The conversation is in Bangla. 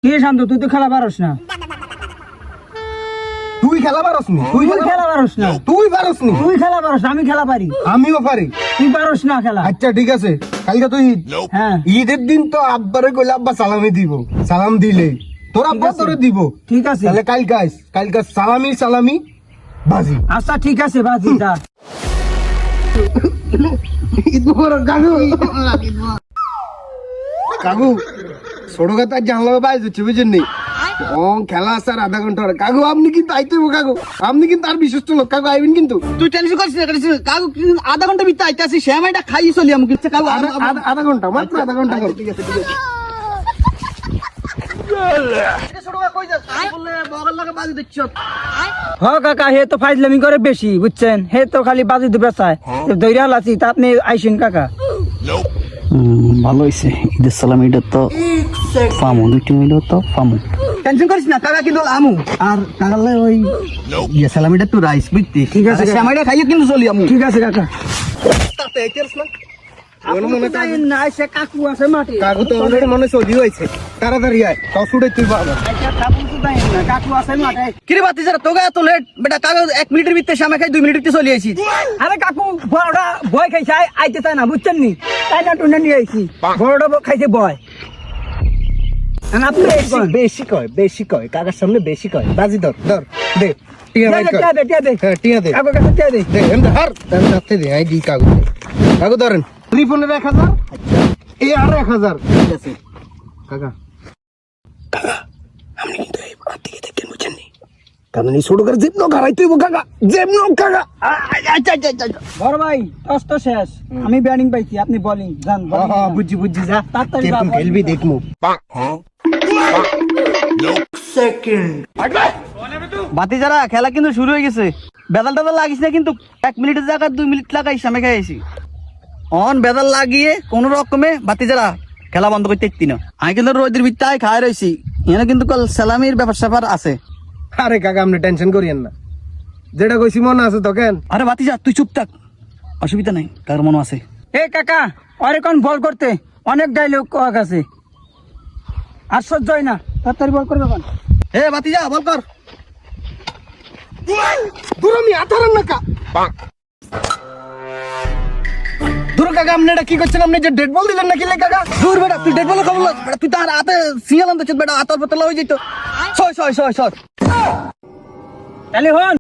কে শান্ত, তুই তো খেলা পারস না। তুই খেলা পারস নি? তুই খেলা পারস না। তুই পারস নি? তুই খেলা পারস না, আমি খেলা পারি। আমিও পারি। তুই পারস না খেলা। আচ্ছা ঠিক আছে, কালকে তুই হ্যাঁ ঈদের দিন তো আব্বারে কইলে আব্বা সালামি দিব, সালাম দিলে তোর আব্বা আছে। তোরে দিব। ঠিক আছে তাহলে কালকে সালামি বাজি। আচ্ছা ঠিক আছে বাজি যা। ঈদ মোবারক কাকু। কাকু ছোট কথা জানলা বাই যাচ্ছে বুঝছেন নি? খেলা আছে আর আধা ঘন্টা পরে। কাকু আপনি কিন্তু আইতে হইবো কাকু, আপনি কিন্তু আর বিশ্বস্ত লোক কাকু, আইবেন কিন্তু। তুই টেনশন করিস না কাকু আধা ঘন্টা ভিতরে আইতে আসি শ্যামাইটা খাই চলি আমি কিন্তু কাকু আধা ঘন্টা মাত্র আধা ঘন্টা করে। ঠিক আছে হ কাকা, হে তো ফাইজলামি করে বেশি বুঝছেন, হে তো খালি বাজি দুবে চায়। দৈরা লাচি তা আপনি আইসেন কাকা। ভালো হয়েছে ঈদের সালাম এটা তো ফামু দুইটি মিলে তো ফামু টেনশন করিস না কাকা কিন্তু আমু আর কাকালে ওই ইয়ে সালামিটা তো রাইস বুঝতি ঠিক আছে, শ্যামাইটা খাইয়ে কিন্তু চলি আমু ঠিক আছে কাকা। তাতে আইতেছ না? মনে মনে কাকু, না সে কাকু আছে মাঠে। কাকু তো অলরেডি মনে সজি হয়েছে, তাড়াতাড়ি আয়, তাও ছুটে তুই বাবা। কাকু আছে মাঠে। কিরে বাতি যারা তোকে এত লেট বেটা কাকা 1 মিনিটের ভিতরে শ্যামা খাই 2 মিনিটে চলে আইছি আরে কাকু বড়টা ভয় খাইছে, আইতে চায় না বুঝছেন নি, তাই না টুনে নিয়ে আইছি। বড়টা খাইছে ভয়। আপনি বেশি কয় কাকার সামনে বেশি কয়। বাজি ধর ধর দে, টিয়া ভাই কর। টিয়া দে হ্যাঁ টিয়া দে, কাকু কাছে টিয়া দে। দে এমন হার রাতে দে আইডি কাগজ। কাগজ ধরেন ত্রিফোনের 1000, এই আর 1000। ঠিক আছে কাকা। আমি কিন্তু এই বাতি দেখে বুঝছেন নি, কারণ এই ছোট করে জিপনো গাড়াইতে হইব কাকা, জিপনো কাকা। আচ্ছা আচ্ছা আচ্ছা বড় ভাই টস তো শেষ, আমি ব্যাটিং পাইছি, আপনি বোলিং জান। হ্যাঁ বুঝছি যা তাড়াতাড়ি কিরকম যা, খেলবি দেখমু। বাতি যারা খেলা কিন্তু শুরু হয়ে গেছে বেদাল টেদাল লাগিস না কিন্তু 1 মিনিটের জায়গায় 2 মিনিট লাগাই শ্যামা খাই আইছি অন বেদাল লাগিয়ে কোন রকমে বাতি যারা খেলা বন্ধ করতে ইত্তি না আমি কিন্তু রোদের ভিতরে খাই রয়েছি এখানে কিন্তু কল সালামির ব্যাপার স্যাপার আছে আরে কাকা আপনি টেনশন করিয়েন না, যেটা কইছি মনে আছে তো কেন? আরে বাতি যা তুই চুপ থাক অসুবিধা নাই কার মনে আছে এ কাকা ওরে কোন বল করতে অনেক ডাইলগ কোয়া গেছে, আর সহ্য হয় না, তাড়াতাড়ি বল করবে কোন। এ বাতি যা বল কর দূর আমি আতারান না কা দূর কাকা, আপনি এটা কি করছেন? আপনি যে ডেড বল দিলেন নাকি লে কাকা? দূর বেটা তুই ডেড বল খবর বেটা তুই তার হাতে সিঙ্গেল আনতে বেটা আতর পাতলা হয়ে যেত ছয় ছয় ছয় ছয় তাহলে হন